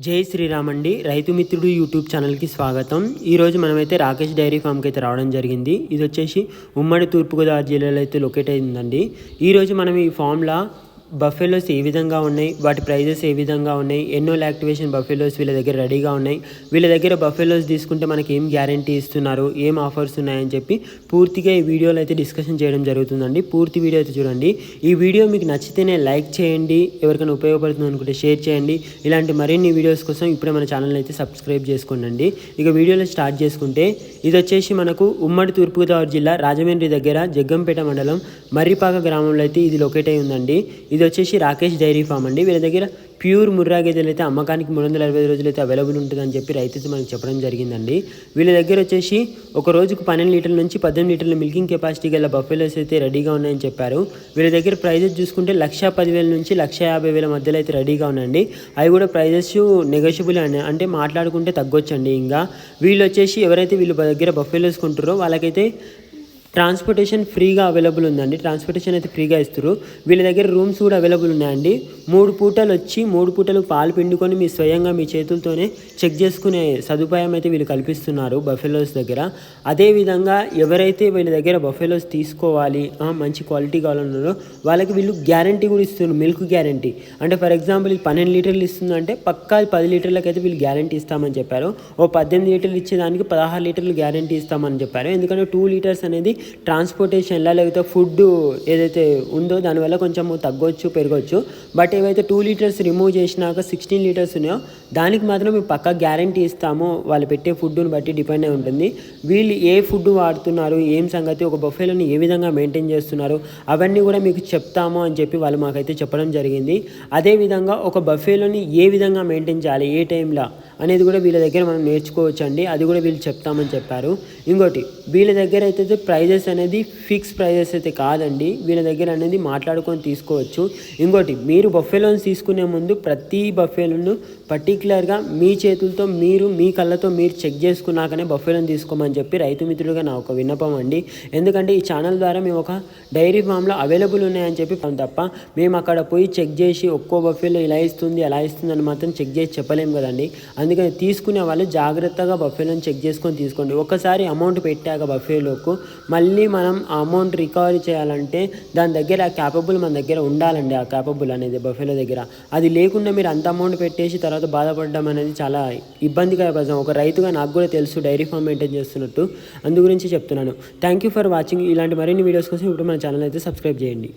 జై శ్రీరామ్ అండి. రైతు మిత్రుడు యూట్యూబ్ ఛానల్కి స్వాగతం. ఈరోజు మనమైతే రాకేష్ డైరీ ఫామ్కి అయితే రావడం జరిగింది. ఇది వచ్చేసి ఉమ్మడి తూర్పుగోదావరి జిల్లాలో అయితే లొకేట్ అయిందండి. ఈరోజు మనం ఈ ఫామ్లో బఫెలోస్ ఏ విధంగా ఉన్నాయి, వాటి ప్రైజెస్ ఏ విధంగా ఉన్నాయి, ఎన్నో యాక్టివేషన్ బఫెలోస్ వీళ్ళ దగ్గర రెడీగా ఉన్నాయి, వీళ్ళ దగ్గర బఫెలోస్ తీసుకుంటే మనకి ఏం గ్యారంటీ ఇస్తున్నారు, ఏం ఆఫర్స్ ఉన్నాయని చెప్పి పూర్తిగా ఈ వీడియోలో అయితే డిస్కషన్ చేయడం జరుగుతుందండి. పూర్తి వీడియో అయితే చూడండి. ఈ వీడియో మీకు నచ్చితేనే లైక్ చేయండి, ఎవరికైనా ఉపయోగపడుతుంది అనుకుంటే షేర్ చేయండి. ఇలాంటి మరిన్ని వీడియోస్ కోసం ఇప్పుడే మన ఛానల్ అయితే సబ్స్క్రైబ్ చేసుకోండి. ఇక వీడియోలో స్టార్ట్ చేసుకుంటే ఇది వచ్చేసి మనకు ఉమ్మడి తూర్పుగోదావరి జిల్లా రాజమండ్రి దగ్గర జగ్గంపేట మండలం మర్రిపాక గ్రామంలో అయితే ఇది లొకేట్ అయి ఉందండి. ఇది వచ్చేసి రాకేష్ డైరీ ఫామ్ అండి. వీళ్ళ దగ్గర ప్యూర్ ముర్రా గేదెలు అయితే అమ్మకానికి 365 రోజులు అయితే అవైలబుల్ ఉంటుందని చెప్పి రైతు మనకు చెప్పడం జరిగిందండి. వీళ్ళ దగ్గర వచ్చేసి ఒక రోజుకు 12 లీటర్ల నుంచి 18 లీటర్ల మిల్కింగ్ కెపాసిటీ గల బఫెలోస్ అయితే రెడీగా ఉన్నాయని చెప్పారు. వీళ్ళ దగ్గర ప్రైజెస్ చూసుకుంటే 1,10,000 నుంచి 1,50,000 మధ్యలో అయితే రెడీగా ఉన్నాయండి. అవి కూడా ప్రైజెస్ నెగోషియబుల్ అని అంటే మాట్లాడుకుంటే తగ్గొచ్చండి. ఇంకా వీళ్ళు వచ్చేసి ఎవరైతే వీళ్ళ దగ్గర బఫెలోస్ కొంటారో వాళ్ళకైతే ట్రాన్స్పోర్టేషన్ ఫ్రీగా అవైలబుల్ ఉందండి. ట్రాన్స్పోర్టేషన్ అయితే ఫ్రీగా ఇస్తారు. వీళ్ళ దగ్గర రూమ్స్ కూడా అవైలబుల్ ఉన్నాయండి. 3 పూటలు వచ్చి 3 పూటలు పాలు పిండుకొని మీ స్వయంగా మీ చేతులతోనే చెక్ చేసుకునే సదుపాయం అయితే వీళ్ళు కల్పిస్తున్నారు బఫెలోస్ దగ్గర. అదేవిధంగా ఎవరైతే వీళ్ళ దగ్గర బఫెలోస్ తీసుకోవాలి, మంచి క్వాలిటీ కావాలన్నారో వాళ్ళకి వీళ్ళు గ్యారంటీ కూడా ఇస్తున్నారు, మిల్క్ గ్యారంటీ. అంటే ఫర్ ఎగ్జాంపుల్ ఇది 12 లీటర్లు ఇస్తుందంటే పక్కా 10 లీటర్లకి అయితే వీళ్ళు గ్యారంటీ ఇస్తామని చెప్పారు. 18 లీటర్లు ఇచ్చేదానికి 16 లీటర్లు గ్యారంటీ ఇస్తామని చెప్పారు. ఎందుకంటే 2 లీటర్స్ అనేది ట్రాన్స్పోర్టేషన్లా లేకపోతే ఫుడ్ ఏదైతే ఉందో దానివల్ల కొంచెం తగ్గొచ్చు పెరగవచ్చు. బట్ ఏవైతే 2 లీటర్స్ రిమూవ్ చేసినాక 16 లీటర్స్ ఉన్నాయో దానికి మాత్రం మేము పక్కా గ్యారంటీ ఇస్తాము. వాళ్ళు పెట్టే ఫుడ్ని బట్టి డిపెండ్ అయి ఉంటుంది. వీళ్ళు ఏ ఫుడ్ వాడుతున్నారు, ఏం సంగతి, ఒక బఫెలోని ఏ విధంగా మెయింటైన్ చేస్తున్నారు అవన్నీ కూడా మీకు చెప్తాము అని చెప్పి వాళ్ళు మాకైతే చెప్పడం జరిగింది. అదేవిధంగా ఒక బఫెలోని ఏ విధంగా మెయింటైన్ చేయాలి, ఏ టైంలో అనేది కూడా వీళ్ళ దగ్గర మనం నేర్చుకోవచ్చు అండి. అది కూడా వీళ్ళు చెప్తామని చెప్పారు. ఇంకోటి వీళ్ళ దగ్గర అయితే ప్రైజెస్ అనేది ఫిక్స్ ప్రైజెస్ అయితే కాదండి. వీళ్ళ దగ్గర అనేది మాట్లాడుకొని తీసుకోవచ్చు. ఇంకోటి మీరు బఫెలోన్స్ తీసుకునే ముందు ప్రతి బఫెలోను పర్టికులర్గా మీ చేతులతో మీరు మీ కళ్ళతో మీరు చెక్ చేసుకున్నాకనే బఫెలోని తీసుకోమని చెప్పి రైతు మిత్రులుగా నా ఒక విన్నపం అండి. ఎందుకంటే ఈ ఛానల్ ద్వారా మేము ఒక డైరీ ఫామ్లో అవైలబుల్ ఉన్నాయని చెప్పి తప్ప మేము అక్కడ పోయి చెక్ చేసి ఒక్కో బఫెలో ఇలా ఇస్తుంది అలా ఇస్తుంది అని మాత్రం చెక్ చేసి చెప్పలేము కదండి. అందుకని తీసుకునే వాళ్ళు జాగ్రత్తగా బఫెలోని చెక్ చేసుకొని తీసుకోండి. ఒకసారి అమౌంట్ పెట్టాక బఫెలోకు మళ్ళీ మనం ఆ అమౌంట్ రికవరీ చేయాలంటే దాని దగ్గర ఆ క్యాపబుల్ మన దగ్గర ఉండాలండి. ఆ క్యాపబుల్ అనేది బఫెలో దగ్గర అది లేకుండా మీరు అంత అమౌంట్ పెట్టేసి తర్వాత బాధపడడం అనేది చాలా ఇబ్బందికర పరిస్థితి. ఒక రైతుగా నాకు కూడా తెలుసు డైరీ ఫామ్ మెయింటైన్ చేస్తున్నట్టు, అందు గురించి చెప్తున్నాను. Thank you for watching. ఇలాంటి మరిన్ని వీడియోస్ కోసం ఇప్పుడు మన ఛానల్ అయితే సబ్స్క్రైబ్ చేయండి.